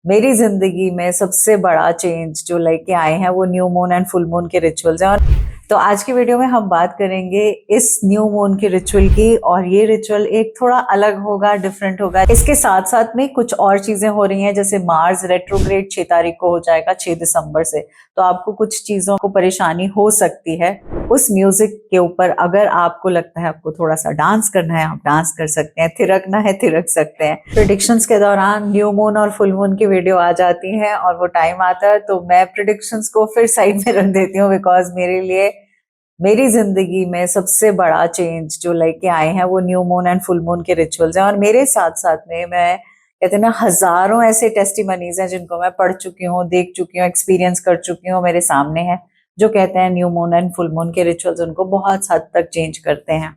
मेरी जिंदगी में सबसे बड़ा चेंज जो लेके आए हैं वो new moon and full moon के रिचुअल्स हैं। और तो आज की वीडियो में हम बात करेंगे इस न्यू मून के रिचुअल की। और ये रिचुअल एक थोड़ा अलग होगा, डिफरेंट होगा। इसके साथ साथ में कुछ और चीजें हो रही हैं, जैसे मार्स रेट्रोग्रेड 6 तारीख को हो जाएगा, 6 दिसंबर से। तो आपको कुछ चीजों को परेशानी हो सकती है उस म्यूजिक के ऊपर। अगर आपको लगता है आपको थोड़ा सा डांस करना है, आप डांस कर सकते हैं, थिरकना है थिरक सकते हैं। प्रिडिक्शंस के दौरान न्यू मून और फुल मून की वीडियो आ जाती है और वो टाइम आता है तो मैं प्रिडिक्शंस को फिर साइड में रख देती हूँ, बिकॉज मेरे लिए मेरी जिंदगी में सबसे बड़ा चेंज जो लेके आए हैं वो new moon and full moon के रिचुअल्स हैं। और मेरे साथ साथ में मैं कहते हैं ना, हजारों ऐसे टेस्टिमनीज हैं जिनको मैं पढ़ चुकी हूँ, देख चुकी हूँ, एक्सपीरियंस कर चुकी हूँ, मेरे सामने है, जो कहते हैं new moon and full moon के रिचुअल्स उनको बहुत हद तक चेंज करते हैं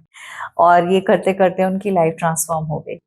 और ये करते करते उनकी लाइफ ट्रांसफॉर्म हो गई।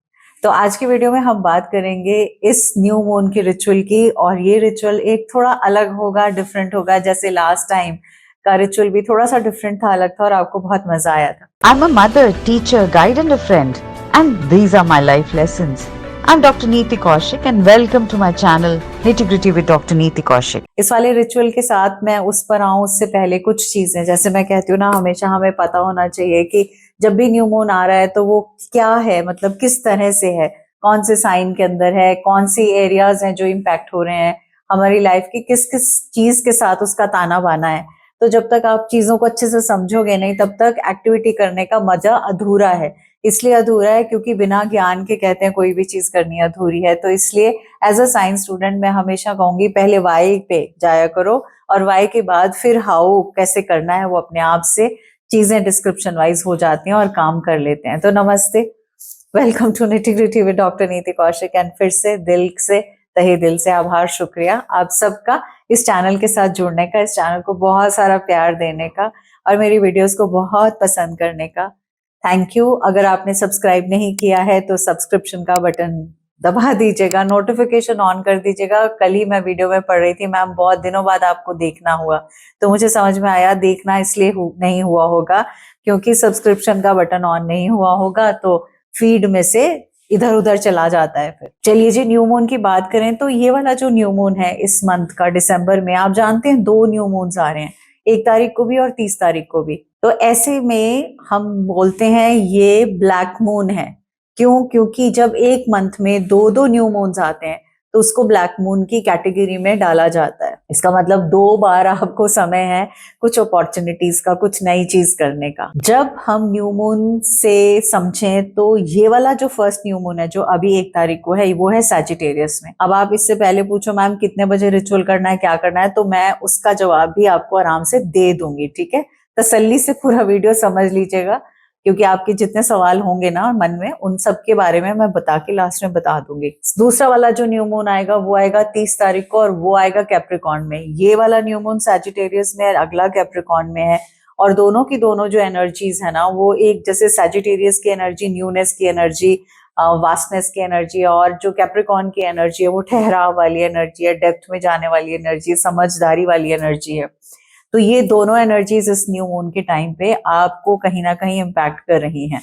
तो आज की वीडियो में हम बात करेंगे इस न्यू मून के रिचुअल की। और ये रिचुअल एक थोड़ा अलग होगा, डिफरेंट होगा। जैसे लास्ट टाइम का रिचुअल भी थोड़ा सा डिफरेंट था, अलग था और आपको बहुत मजा आया था। I'm a mother, teacher, guide and a friend, and these are my life lessons. I'm Dr. Neeti Kaushik and welcome to my channel Nitty-Gritty with Dr. Neeti Kaushik. इस वाले रिचुअल के साथ मैं उस पर आऊं उससे पहले कुछ चीजें, जैसे मैं कहती हूँ ना, हमेशा हमें पता होना चाहिए कि जब भी न्यू मून आ रहा है तो वो क्या है, मतलब किस तरह से है, कौन से साइन के अंदर है, कौन सी एरियाज हैं जो इम्पैक्ट हो रहे हैं हमारी लाइफ की, किस किस चीज के साथ उसका ताना बाना है। तो जब तक आप चीजों को अच्छे से समझोगे नहीं, तब तक एक्टिविटी करने का मजा अधूरा है। इसलिए अधूरा है क्योंकि बिना ज्ञान के कहते हैं कोई भी चीज करनी अधूरी है। तो इसलिए एज अ साइंस स्टूडेंट मैं हमेशा कहूंगी पहले वाई पे जाया करो और वाई के बाद फिर हाउ कैसे करना है वो अपने आप से चीजें डिस्क्रिप्शन वाइज हो जाती हैं और काम कर लेते हैं। तो नमस्ते, welcome to nitty gritty with doctor Niti Kaushik. And फिर से दिल से, तहे दिल से आभार, शुक्रिया आप सबका इस चैनल के साथ जुड़ने का, इस चैनल को बहुत सारा प्यार देने का और मेरी वीडियोस को बहुत पसंद करने का। Thank you. अगर आपने सब्सक्राइब नहीं किया है तो सब्सक्रिप्शन का बटन दबा दीजिएगा, नोटिफिकेशन ऑन कर दीजिएगा। कल ही मैं वीडियो में पढ़ रही थी, मैम बहुत दिनों बाद आपको देखना हुआ, तो मुझे समझ में आया देखना इसलिए नहीं हुआ होगा क्योंकि सब्सक्रिप्शन का बटन ऑन नहीं हुआ होगा, तो फीड में से इधर उधर चला जाता है। फिर चलिए जी, न्यू मून की बात करें तो ये वाला जो न्यू मून है इस मंथ का, दिसंबर में, आप जानते हैं 2 न्यू मून्स आ रहे हैं, 1 तारीख को भी और 30 तारीख को भी। तो ऐसे में हम बोलते हैं ये ब्लैक मून है। क्यों? क्योंकि जब एक मंथ में 2 न्यू मून्स आते हैं तो उसको ब्लैक मून की कैटेगरी में डाला जाता है। इसका मतलब 2 बार आपको समय है कुछ अपॉर्चुनिटीज का, कुछ नई चीज करने का। जब हम न्यू मून से समझें तो ये वाला जो फर्स्ट न्यू मून है जो अभी 1 तारीख को है, वो है सैजिटेरियस में। अब आप इससे पहले पूछो मैम कितने बजे रिचुअल करना है, क्या करना है, तो मैं उसका जवाब भी आपको आराम से दे दूंगी, ठीक है। तसल्ली से पूरा वीडियो समझ लीजिएगा क्योंकि आपके जितने सवाल होंगे ना मन में, उन सब के बारे में मैं बता के लास्ट में बता दूंगी। दूसरा वाला जो न्यू मून आएगा वो आएगा 30 तारीख को और वो आएगा कैप्रिकॉर्न में। ये वाला न्यू मून सैजिटेरियस में, अगला कैप्रिकॉर्न में है। और दोनों की दोनों जो एनर्जीज है ना, वो एक जैसे सैजिटेरियस की एनर्जी न्यूनेस की एनर्जी, वास्टनेस की एनर्जी, और जो कैप्रिकॉर्न की एनर्जी है वो ठहराव वाली एनर्जी है, डेप्थ में जाने वाली एनर्जी, समझदारी वाली एनर्जी है। तो ये दोनों एनर्जीज इस न्यू मून के टाइम पे आपको कहीं ना कहीं इम्पैक्ट कर रही हैं।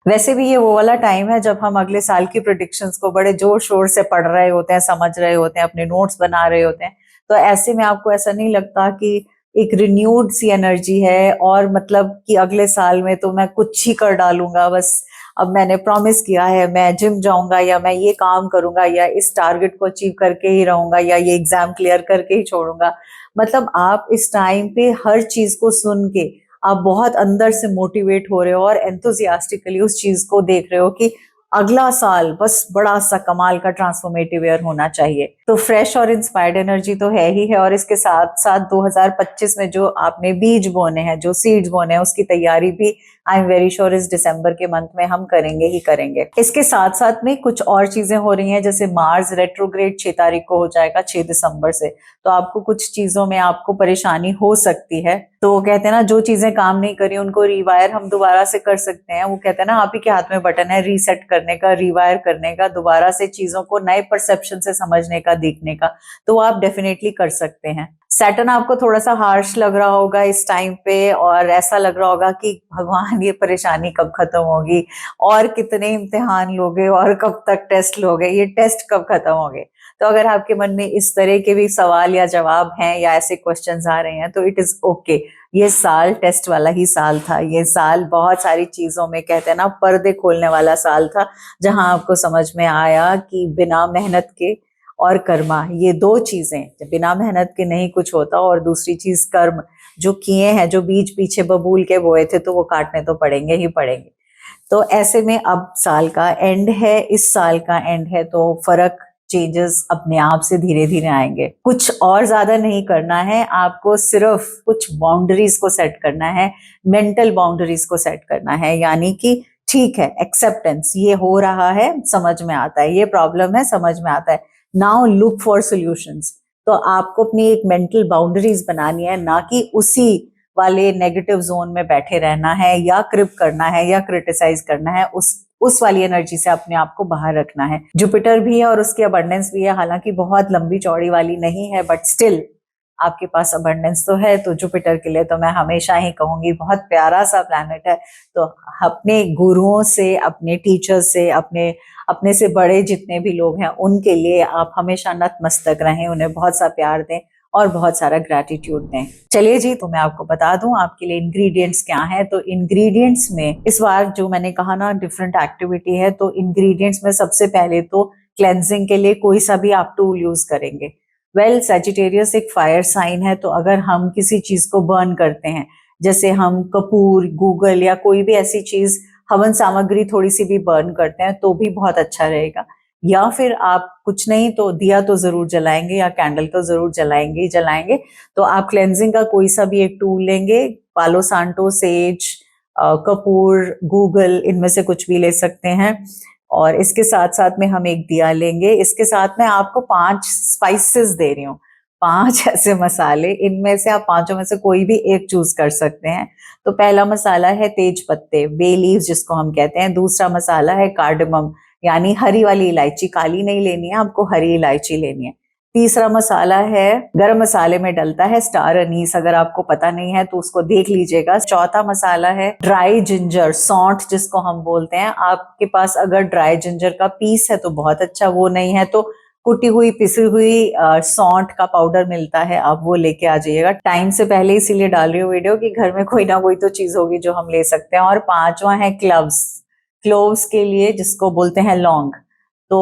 वैसे भी ये वो वाला टाइम है जब हम अगले साल की प्रेडिक्शंस को बड़े जोर शोर से पढ़ रहे होते हैं, समझ रहे होते हैं, अपने नोट्स बना रहे होते हैं। तो ऐसे में आपको ऐसा नहीं लगता कि एक रिन्यूड सी एनर्जी है और मतलब कि अगले साल में तो मैं कुछ ही कर डालूंगा, बस अब मैंने प्रॉमिस किया है मैं जिम जाऊंगा या मैं ये काम करूंगा या इस टारगेट को अचीव करके ही रहूंगा या ये एग्जाम क्लियर करके ही छोड़ूंगा। मतलब आप इस टाइम पे हर चीज को सुन के आप बहुत अंदर से मोटिवेट हो रहे हो और एंथुजियास्टिकली उस चीज को देख रहे हो कि अगला साल बस बड़ा सा कमाल का ट्रांसफॉर्मेटिव ईयर होना चाहिए। तो फ्रेश और इंस्पायर्ड एनर्जी तो है ही है, और इसके साथ साथ 2025 में जो आपने बीज बोने हैं, जो सीड्स बोने हैं, उसकी तैयारी भी आई एम वेरी श्योर इस दिसंबर के मंथ में हम करेंगे ही करेंगे। इसके साथ साथ में कुछ और चीजें हो रही हैं, जैसे मार्स रेट्रोग्रेड 6 तारीख को हो जाएगा, 6 दिसंबर से। तो आपको कुछ चीजों में आपको परेशानी हो सकती है। तो वो कहते हैं ना, जो चीजें काम नहीं करी उनको रिवायर हम दोबारा से कर सकते हैं। वो कहते हैं ना, आप ही के हाथ में बटन है रीसेट करने का, रिवायर करने का, दोबारा से चीजों को नए परसेप्शन से समझने का, देखने का। तो आप डेफिनेटली कर सकते हैं। सैटर्न आपको थोड़ा सा हार्श लग रहा होगा इस टाइम पे, और ऐसा लग रहा होगा कि भगवान ये परेशानी कब खत्म होगी, और कितने इम्तिहान लोगे, और कब तक टेस्ट लोगे, ये टेस्ट कब खत्म होंगे। तो अगर आपके मन में इस तरह के भी सवाल या जवाब हैं या ऐसे क्वेश्चंस आ रहे हैं तो इट इज ओके। ये साल टेस्ट वाला ही साल था, ये साल बहुत सारी चीजों में कहते हैं ना पर्दे खोलने वाला साल था, जहां आपको समझ में आया कि बिना मेहनत के और कर्मा, ये दो चीजें, बिना मेहनत के नहीं कुछ होता, और दूसरी चीज कर्म जो किए हैं, जो बीज पीछे बबूल के बोए थे, तो वो काटने तो पड़ेंगे ही पड़ेंगे। तो ऐसे में अब साल का एंड है, इस साल का एंड है, तो फर्क चेंजेस अपने आप से धीरे धीरे आएंगे। कुछ और ज्यादा नहीं करना है आपको, सिर्फ कुछ बाउंड्रीज को सेट करना है, मेंटल बाउंड्रीज को सेट करना है, यानी कि ठीक है, एक्सेप्टेंस, ये हो रहा है, समझ में आता है, ये प्रॉब्लम है, समझ में आता है, नाउ लुक फॉर सॉल्यूशंस। तो आपको अपनी एक मेंटल बाउंड्रीज बनानी है, ना कि उसी वाले नेगेटिव जोन में बैठे रहना है, या क्रिप करना है, या क्रिटिसाइज करना है, उस वाली एनर्जी से अपने आप को बाहर रखना है। जुपिटर भी है और उसकी अबंडेंस भी है, हालांकि बहुत लंबी चौड़ी वाली नहीं है, बट स्टिल आपके पास अबंडेंस तो है। तो जुपिटर के लिए तो मैं हमेशा ही कहूंगी बहुत प्यारा सा प्लैनेट है। तो अपने गुरुओं से, अपने टीचर से, अपने से बड़े जितने भी लोग हैं उनके लिए आप हमेशा नतमस्तक रहें, उन्हें बहुत सा प्यार दें और बहुत सारा ग्रैटिट्यूड दें। चलिए जी, तो मैं आपको बता दूं आपके लिए इंग्रेडिएंट्स क्या हैं। तो इंग्रेडिएंट्स में इस बार जो मैंने कहा ना डिफरेंट एक्टिविटी है, तो इंग्रेडिएंट्स में सबसे पहले तो क्लेंजिंग के लिए कोई सा भी आप टूल यूज करेंगे। वेल, सजिटेरियस एक फायर साइन है, तो अगर हम किसी चीज को बर्न करते हैं, जैसे हम कपूर, गूगल या कोई भी ऐसी चीज, हवन सामग्री थोड़ी सी भी बर्न करते हैं तो भी बहुत अच्छा रहेगा। या फिर आप कुछ नहीं तो दिया तो जरूर जलाएंगे, या कैंडल तो जरूर जलाएंगे ही जलाएंगे। तो आप क्लेंजिंग का कोई सा भी एक टूल लेंगे, पालो सांटो, सेज, कपूर, गूगल, इनमें से कुछ भी ले सकते हैं। और इसके साथ साथ में हम एक दिया लेंगे। इसके साथ में आपको 5 स्पाइसेस दे रही हूँ, 5 ऐसे मसाले, इनमें से आप 5 में से कोई भी एक चूज कर सकते हैं। तो पहला मसाला है तेज पत्ते, बे लीव्स जिसको हम कहते हैं। दूसरा मसाला है कार्डमम, यानी हरी वाली इलायची, काली नहीं लेनी है आपको, हरी इलायची लेनी है। तीसरा मसाला है, गरम मसाले में डलता है, स्टार अनीस, अगर आपको पता नहीं है तो उसको देख लीजिएगा। चौथा मसाला है ड्राई जिंजर, सौंठ जिसको हम बोलते हैं। आपके पास अगर ड्राई जिंजर का पीस है तो बहुत अच्छा, वो नहीं है तो कुटी हुई पिसी हुई सौंठ का पाउडर मिलता है, आप वो लेके आ जाइएगा। टाइम से पहले इसीलिए डाल रही हूँ वीडियो कि घर में कोई ना कोई तो चीज होगी जो हम ले सकते हैं। और पांचवा है क्लव्स, क्लोव्स के लिए जिसको बोलते हैं लौंग। तो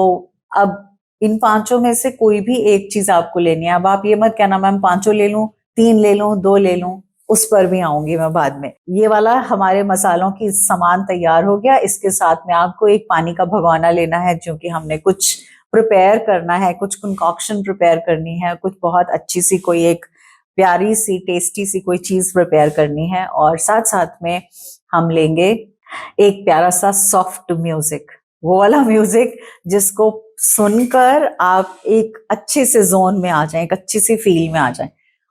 अब इन 5 में से कोई भी एक चीज आपको लेनी है। अब आप ये मत कहना मैम 5 ले लूं, 3 ले लूं, 2 ले लूं, उस पर भी आऊंगी मैं बाद में। ये वाला हमारे मसालों की सामान तैयार हो गया। इसके साथ में आपको एक पानी का भगोना लेना है, क्योंकि हमने कुछ प्रिपेयर करना है, कुछ कंकॉक्शन प्रिपेयर करनी है, कुछ बहुत अच्छी सी कोई एक प्यारी सी टेस्टी सी कोई चीज प्रिपेयर करनी है। और साथ साथ में हम लेंगे एक प्यारा सा सॉफ्ट म्यूजिक, वो वाला म्यूजिक जिसको सुनकर आप एक अच्छे से जोन में आ जाएं, एक अच्छी सी फील में आ जाएं।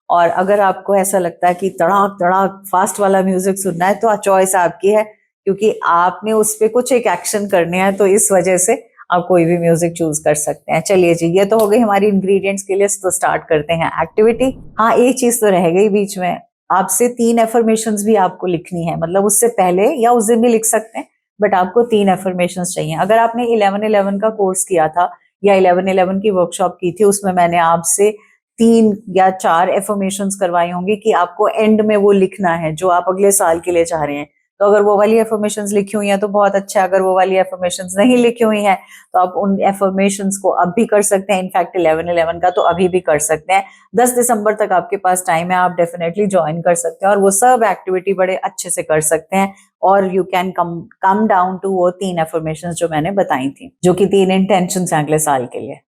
और अगर आपको ऐसा लगता है कि तड़ाक तड़ाक फास्ट वाला म्यूजिक सुनना है तो चॉइस आपकी है, क्योंकि आपने उस पर कुछ एक एक्शन करने हैं, तो इस वजह से आप कोई भी म्यूजिक चूज कर सकते हैं। चलिए जी, ये तो हो गई हमारी इंग्रेडिएंट्स की लिस्ट। तो स्टार्ट करते हैं एक्टिविटी। हाँ, एक चीज तो रह गई बीच में, आपसे 3 एफर्मेशंस भी आपको लिखनी है, मतलब उससे पहले या उस दिन भी लिख सकते हैं, बट आपको 3 एफर्मेशंस चाहिए। अगर आपने 11-11 का कोर्स किया था या 11-11 की वर्कशॉप की थी, उसमें मैंने आपसे 3 या 4 एफर्मेशंस करवाई होंगी कि आपको एंड में वो लिखना है जो आप अगले साल के लिए चाह रहे हैं। तो अगर वो वाली एफर्मेशंस लिखी हुई हैं तो बहुत अच्छा है, अगर वो वाली एफर्मेशंस नहीं लिखी हुई हैं तो आप उन एफर्मेशंस को अब भी कर सकते हैं। इनफैक्ट 11-11 का तो अभी भी कर सकते हैं। 10 दिसंबर तक आपके पास टाइम है, आप डेफिनेटली ज्वाइन कर सकते हैं और वो सब एक्टिविटी बड़े अच्छे से कर सकते हैं। और you can come down to वो 3 एफर्मेशंस जो मैंने बताई थी, जो कि 3 इंटेंशंस हैं अगले साल के लिए।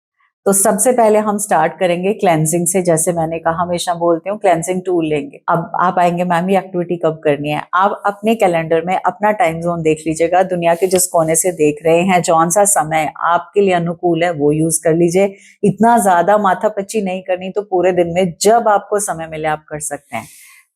तो सबसे पहले हम स्टार्ट करेंगे क्लेंजिंग से। जैसे मैंने कहा, हमेशा बोलती हूँ क्लेंजिंग टूल लेंगे। अब आप आएंगे मैम ये एक्टिविटी कब करनी है, आप अपने कैलेंडर में अपना टाइम जोन देख लीजिएगा, दुनिया के जिस कोने से देख रहे हैं, जौन सा समय आपके लिए अनुकूल है वो यूज कर लीजिए। इतना ज्यादा माथापच्ची नहीं करनी, तो पूरे दिन में जब आपको समय मिले आप कर सकते हैं।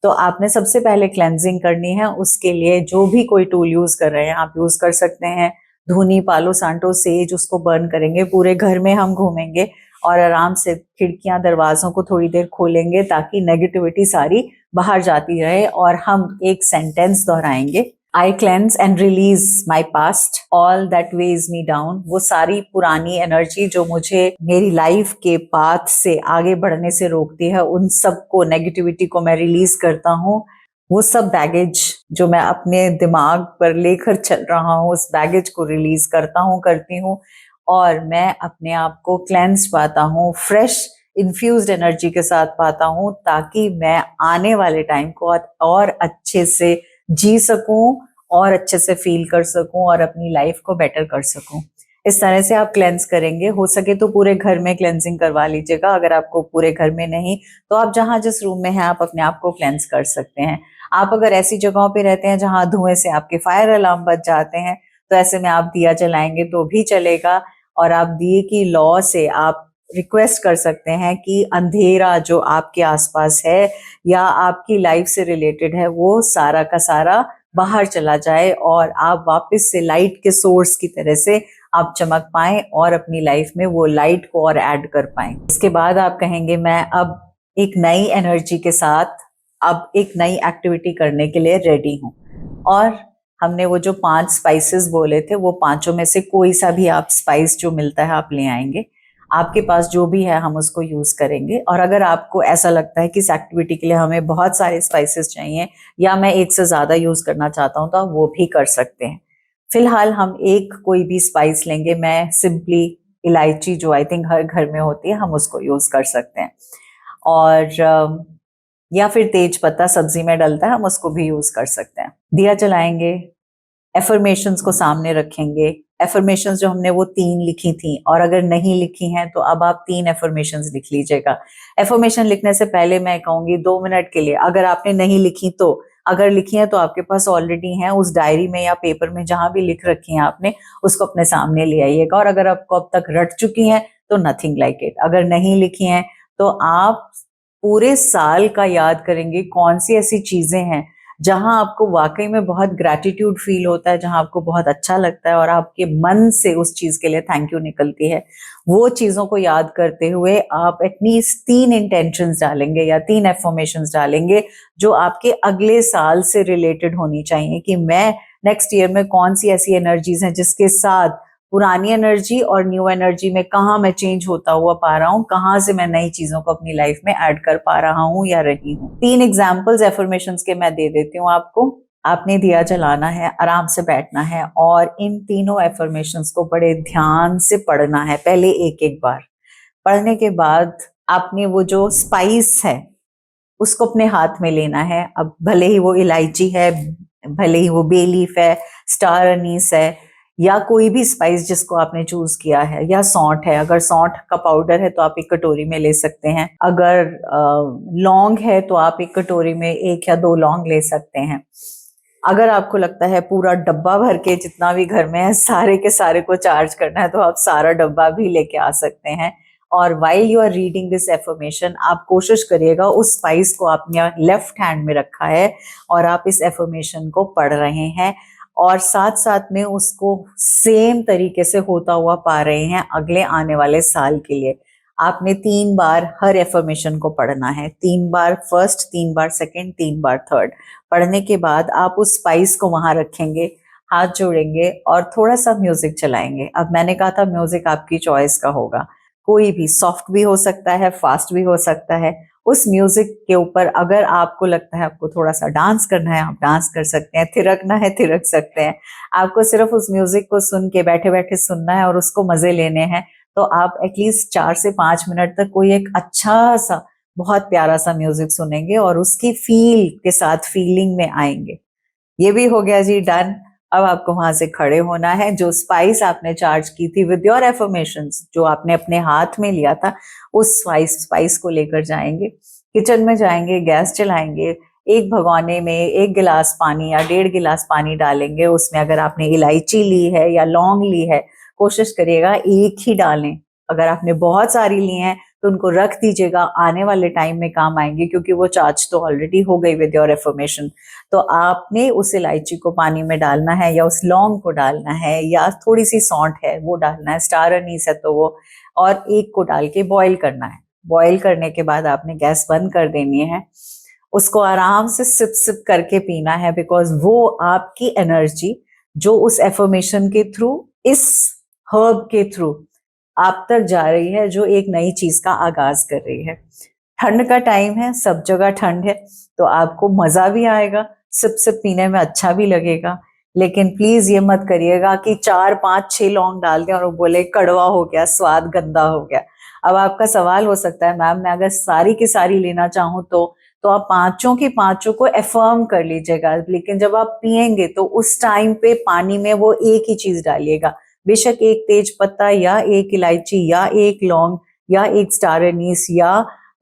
तो आपने सबसे पहले क्लेंजिंग करनी है। उसके लिए जो भी कोई टूल यूज कर रहे हैं आप यूज कर सकते हैं। धूनी, पालो सांटो, सेज, उसको बर्न करेंगे, पूरे घर में हम घूमेंगे और आराम से खिड़कियां दरवाजों को थोड़ी देर खोलेंगे ताकि नेगेटिविटी सारी बाहर जाती रहे। और हम एक सेंटेंस दोहराएंगे, I cleanse and release my past all that weighs me down. वो सारी पुरानी एनर्जी जो मुझे मेरी लाइफ के पाथ से आगे बढ़ने से रोकती है, उन सबको, नेगेटिविटी को मैं रिलीज करता हूँ। वो सब बैगेज जो मैं अपने दिमाग पर लेकर चल रहा हूँ, उस बैगेज को रिलीज करती हूँ और मैं अपने आप को क्लेंस पाता हूँ, फ्रेश इन्फ्यूज्ड एनर्जी के साथ पाता हूँ, ताकि मैं आने वाले टाइम को और अच्छे से जी सकूं और अच्छे से फील कर सकूं और अपनी लाइफ को बेटर कर सकूं। इस तरह से आप क्लेंस करेंगे। हो सके तो पूरे घर में क्लेंजिंग करवा लीजिएगा। अगर आपको पूरे घर में नहीं तो आप जहां जिस रूम में हैं आप अपने आप को क्लेंस कर सकते हैं। आप अगर ऐसी जगहों पे रहते हैं जहां धुएं से आपके फायर अलार्म बज जाते हैं तो ऐसे में आप दिया जलाएंगे तो भी चलेगा। और आप दिए की लॉ से आप रिक्वेस्ट कर सकते हैं कि अंधेरा जो आपके आसपास है या आपकी लाइफ से रिलेटेड है वो सारा का सारा बाहर चला जाए और आप वापस से लाइट के सोर्स की तरह से आप चमक पाएं और अपनी लाइफ में वो लाइट को और ऐड कर पाएं। इसके बाद आप कहेंगे मैं अब एक नई एनर्जी के साथ अब एक नई एक्टिविटी करने के लिए रेडी हूं। और हमने वो जो 5 स्पाइसेस बोले थे वो पांचों में से कोई सा भी आप स्पाइस जो मिलता है आप ले आएंगे। आपके पास जो भी है हम उसको यूज करेंगे। और अगर आपको ऐसा लगता है कि इस एक्टिविटी के लिए हमें बहुत सारे स्पाइसेस चाहिए या मैं एक से ज्यादा यूज करना चाहता हूं तो आप वो भी कर सकते हैं। फिलहाल हम एक कोई भी स्पाइस लेंगे। मैं सिंपली इलायची जो आई थिंक हर घर में होती है हम उसको यूज कर सकते हैं। और या फिर तेज पत्ता सब्जी में डलता है हम उसको भी यूज कर सकते हैं। दिया जलाएंगे, एफर्मेशंस को सामने रखेंगे। एफर्मेशंस जो हमने वो 3 लिखी थी और अगर नहीं लिखी हैं तो अब आप 3 एफर्मेशंस लिख लीजिएगा। एफर्मेशन लिखने से पहले मैं कहूंगी 2 मिनट के लिए, अगर आपने नहीं लिखी तो, अगर लिखी है तो आपके पास ऑलरेडी है, उस डायरी में या पेपर में जहां भी लिख रखी हैं आपने उसको अपने सामने ले आइएगा। और अगर आपको अब तक रट चुकी हैं तो नथिंग लाइक इट। अगर नहीं लिखी हैं तो आप पूरे साल का याद करेंगे कौन सी ऐसी चीजें हैं जहां आपको वाकई में बहुत ग्रैटिट्यूड फील होता है, जहां आपको बहुत अच्छा लगता है और आपके मन से उस चीज के लिए थैंक यू निकलती है। वो चीजों को याद करते हुए आप एटलीस्ट 3 इंटेंशंस डालेंगे या 3 एफर्मेशंस डालेंगे जो आपके अगले साल से रिलेटेड होनी चाहिए कि मैं नेक्स्ट ईयर में कौन सी ऐसी एनर्जीज हैं जिसके साथ पुरानी एनर्जी और न्यू एनर्जी में कहाँ मैं चेंज होता हुआ पा रहा हूँ, कहाँ से मैं नई चीजों को अपनी लाइफ में ऐड कर पा रहा हूँ या रही हूँ। 3 एग्जाम्पल्स एफर्मेशंस के मैं दे देती हूँ आपको। आपने दिया जलाना है, आराम से बैठना है और इन तीनों एफर्मेशंस को बड़े ध्यान से पढ़ना है। पहले एक एक बार पढ़ने के बाद आपने वो जो स्पाइस है उसको अपने हाथ में लेना है। अब भले ही वो इलायची है, भले ही वो बे लीफ है, स्टार अनीस है या कोई भी स्पाइस जिसको आपने चूज किया है, या सौंठ है, अगर सौंठ का पाउडर है तो आप एक कटोरी में ले सकते हैं। अगर लौंग है तो आप एक कटोरी में 1 या 2 लौंग ले सकते हैं। अगर आपको लगता है पूरा डब्बा भर के जितना भी घर में है सारे के सारे को चार्ज करना है तो आप सारा डब्बा भी लेके आ सकते हैं। और while you are reading this affirmation आप कोशिश करिएगा उस स्पाइस को आपने लेफ्ट हैंड में रखा है और आप इस एफर्मेशन को पढ़ रहे हैं और साथ साथ में उसको सेम तरीके से होता हुआ पा रहे हैं अगले आने वाले साल के लिए। आपने 3 बार हर एफर्मेशन को पढ़ना है, 3 बार फर्स्ट, 3 बार सेकंड, 3 बार थर्ड। पढ़ने के बाद आप उस स्पाइस को वहां रखेंगे, हाथ जोड़ेंगे और थोड़ा सा म्यूजिक चलाएंगे। अब मैंने कहा था म्यूजिक आपकी चॉइस का होगा, कोई भी, सॉफ्ट भी हो सकता है, फास्ट भी हो सकता है। उस म्यूजिक के ऊपर अगर आपको लगता है आपको थोड़ा सा डांस करना है आप डांस कर सकते हैं, थिरकना है थिरक सकते हैं। आपको सिर्फ उस म्यूजिक को सुन के बैठे बैठे सुनना है और उसको मजे लेने हैं तो आप एटलीस्ट 4 से 5 मिनट तक कोई एक अच्छा सा बहुत प्यारा सा म्यूजिक सुनेंगे और उसकी फील के साथ फीलिंग में आएंगे। ये भी हो गया जी, डन। अब आपको वहां से खड़े होना है। जो स्पाइस आपने चार्ज की थी विद योर एफर्मेशंस जो आपने अपने हाथ में लिया था उस स्पाइस को लेकर जाएंगे, किचन में जाएंगे, गैस चलाएंगे, एक भगोने में 1 गिलास पानी या 1.5 गिलास पानी डालेंगे। उसमें अगर आपने इलायची ली है या लौंग ली है कोशिश करिएगा एक ही डालें। अगर आपने बहुत सारी ली हैं तो उनको रख दीजिएगा, आने वाले टाइम में काम आएंगे, क्योंकि वो चार्ज तो ऑलरेडी हो गई विद योर एफर्मेशन। तो आपने उस इलायची को पानी में डालना है, या उस लौंग को डालना है, या थोड़ी सी सौंठ है वो डालना है, स्टार अनीस है तो वो, और एक को डाल के बॉईल करना है। बॉईल करने के बाद आपने गैस बंद कर देनी है, उसको आराम से सिप सिप करके पीना है, बिकॉज वो आपकी एनर्जी जो उस एफर्मेशन के थ्रू, इस हर्ब के थ्रू आप तक जा रही है, जो एक नई चीज का आगाज कर रही है। ठंड का टाइम है, सब जगह ठंड है, तो आपको मजा भी आएगा, सिप सिप पीने में अच्छा भी लगेगा। लेकिन प्लीज ये मत करिएगा कि 4 5 6 लौंग डाल दें और वो बोले कड़वा हो गया, स्वाद गंदा हो गया। अब आपका सवाल हो सकता है, मैम मैं अगर सारी की सारी लेना चाहूं तो आप पांचों की पांचों को एफर्म कर लीजिएगा, लेकिन जब आप पिएंगे तो उस टाइम पे पानी में वो एक ही चीज डालिएगा, बेशक एक तेज पत्ता या एक इलायची या एक लौंग या एक स्टार एनीस या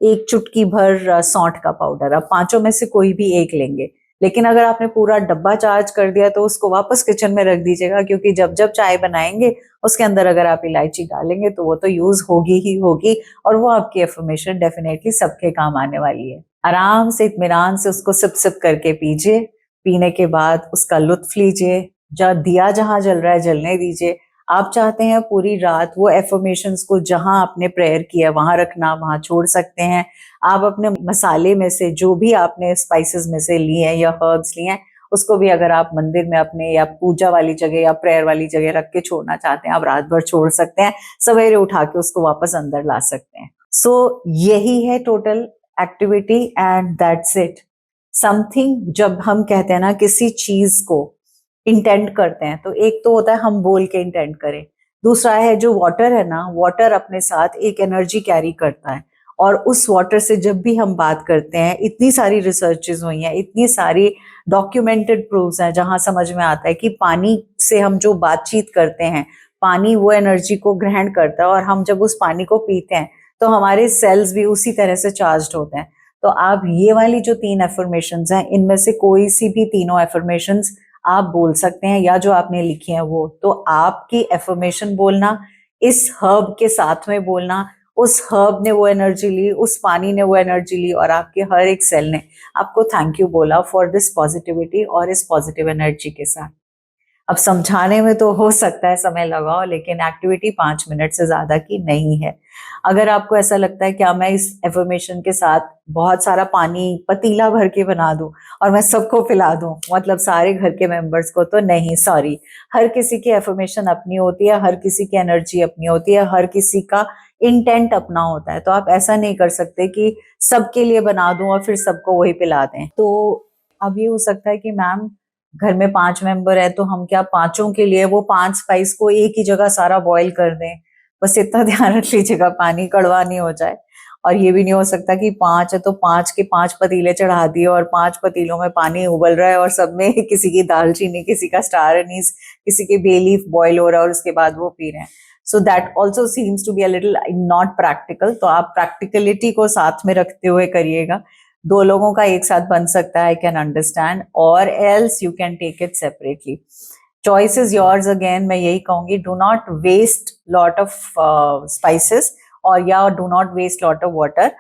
एक चुटकी भर सौंठ का पाउडर, आप पांचों में से कोई भी एक लेंगे। लेकिन अगर आपने पूरा डब्बा चार्ज कर दिया तो उसको वापस किचन में रख दीजिएगा, क्योंकि जब जब चाय बनाएंगे उसके अंदर अगर आप इलायची डालेंगे तो वो तो यूज होगी ही होगी, और वो आपकी एफर्मेशन डेफिनेटली सबके काम आने वाली है। आराम से इत्मीनान से उसको सिप सिप करके पीजिए। पीने के बाद उसका लुत्फ लीजिए, दिया जहां जल रहा है जलने दीजिए। आप चाहते हैं पूरी रात वो एफर्मेशंस को जहां आपने प्रेयर किया वहां रखना, वहां छोड़ सकते हैं। आप अपने मसाले में से जो भी आपने स्पाइसेस में से लिए हैं या हर्ब्स लिए हैं, उसको भी अगर आप मंदिर में अपने या पूजा वाली जगह या प्रेयर वाली जगह रख के छोड़ना चाहते हैं, आप रात भर छोड़ सकते हैं, सवेरे उठा के उसको वापस अंदर ला सकते हैं। सो यही है total activity and that's it. Something, जब हम कहते हैं ना किसी चीज को इंटेंड करते हैं, तो एक तो होता है हम बोल के इंटेंड करें, दूसरा है जो वाटर है ना, वाटर अपने साथ एक एनर्जी कैरी करता है, और उस वाटर से जब भी हम बात करते हैं, इतनी सारी रिसर्चेस हुई हैं, इतनी सारी डॉक्यूमेंटेड प्रूफ्स हैं जहां समझ में आता है कि पानी से हम जो बातचीत करते हैं, पानी वो एनर्जी को ग्रहण करता है, और हम जब उस पानी को पीते हैं तो हमारे सेल्स भी उसी तरह से चार्ज्ड होते हैं। तो आप ये वाली जो 3 एफर्मेशंस हैं, इनमें से कोई सी भी तीनों एफर्मेशंस आप बोल सकते हैं, या जो आपने लिखी हैं वो। तो आपकी एफर्मेशन बोलना, इस हर्ब के साथ में बोलना, उस हर्ब ने वो एनर्जी ली, उस पानी ने वो एनर्जी ली, और आपके हर एक सेल ने आपको थैंक यू बोला फॉर दिस पॉजिटिविटी और इस पॉजिटिव एनर्जी के साथ। अब समझाने में तो हो सकता है समय लगाओ, लेकिन एक्टिविटी 5 मिनट से ज्यादा की नहीं है। अगर आपको ऐसा लगता है क्या मैं इस एफर्मेशन के साथ बहुत सारा पानी पतीला भर के बना दूं और मैं सबको पिला दूं, मतलब सारे घर के मेंबर्स को, तो नहीं, सॉरी। हर किसी की एफर्मेशन अपनी होती है, हर किसी की एनर्जी अपनी होती है, हर किसी का इंटेंट अपना होता है। तो आप ऐसा नहीं कर सकते कि सबके लिए बना दूं और फिर सबको वही पिला दें। तो अब ये हो सकता है कि मैम घर में 5 मेंबर है, तो हम क्या पांचों के लिए वो 5 स्पाइस को एक ही जगह सारा बॉईल कर दें? बस इतना ध्यान रख लीजिएगा पानी कड़वा नहीं हो जाए। और ये भी नहीं हो सकता कि 5 है तो 5 के 5 पतीले चढ़ा दिए और 5 पतीलों में पानी उबल रहा है और सब में किसी की दालचीनी, किसी का स्टार एनीस, किसी के बे लीफ बॉईल हो रहा है और उसके बाद वो पी रहे हैं। So that also seems to be a little not practical. तो आप प्रैक्टिकलिटी को साथ में रखते हुए करिएगा। 2 लोगों का एक साथ बन सकता है, आई कैन अंडरस्टैंड, और else you can take it separately. Choice is yours. Again मैं यही कहूंगी, do not waste lot of spices, और या do not waste lot of water.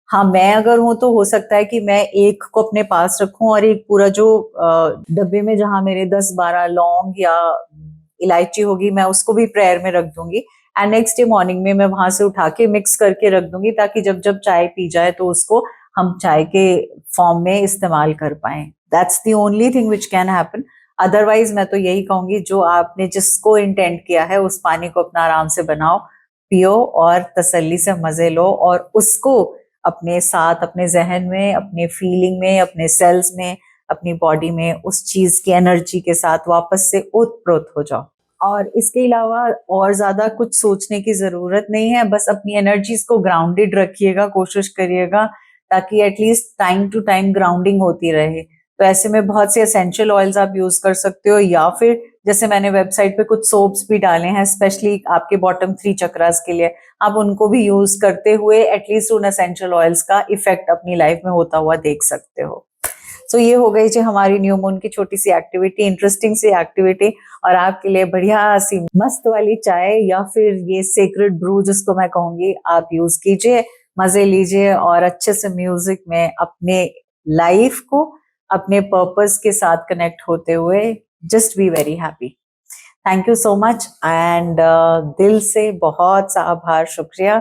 हाँ, मैं अगर हूं तो हो सकता है कि मैं एक को अपने पास रखूं और एक पूरा जो डब्बे में जहां मेरे 10-12 लौंग या इलायची होगी, मैं उसको भी प्रेयर में रख दूंगी, एंड नेक्स्ट डे मॉर्निंग में मैं वहां से उठा के मिक्स करके रख दूंगी, ताकि जब जब चाय पी जाए तो उसको हम चाय के फॉर्म में इस्तेमाल कर पाए। That's the only thing which can happen. Otherwise मैं तो यही कहूंगी, जो आपने जिसको इंटेंट किया है उस पानी को अपना आराम से बनाओ, पियो और तसल्ली से मजे लो, और उसको अपने साथ, अपने जहन में, अपने फीलिंग में, अपने सेल्स में, अपनी बॉडी में उस चीज की एनर्जी के साथ वापस से ओतप्रोत हो जाओ। और इसके अलावा और ज्यादा कुछ सोचने की जरूरत नहीं है, बस अपनी एनर्जीज को ग्राउंडेड रखिएगा, कोशिश करिएगा ताकि at least time to time grounding होती रहे। तो ऐसे में बहुत से एसेंशियल ऑयल्स आप यूज कर सकते हो, या फिर जैसे मैंने वेबसाइट पे कुछ सोप्स भी डाले हैं स्पेशली आपके बॉटम 3 चक्रास के लिए, आप उनको भी यूज करते हुए एटलीस्ट उन एसेंशियल ऑयल्स का इफेक्ट अपनी लाइफ में होता हुआ देख सकते हो। सो ये हो गई जो हमारी न्यू मून की छोटी सी एक्टिविटी, इंटरेस्टिंग सी एक्टिविटी। और आपके लिए बढ़िया सी मस्त वाली चाय या फिर ये सेक्रेड ब्रू जिसको मैं कहूंगी, आप यूज कीजिए, मजे लीजिए और अच्छे से म्यूजिक में अपने लाइफ को अपने पर्पस के साथ कनेक्ट होते हुए just be very happy. Thank you so much and दिल से बहुत सा आभार, शुक्रिया।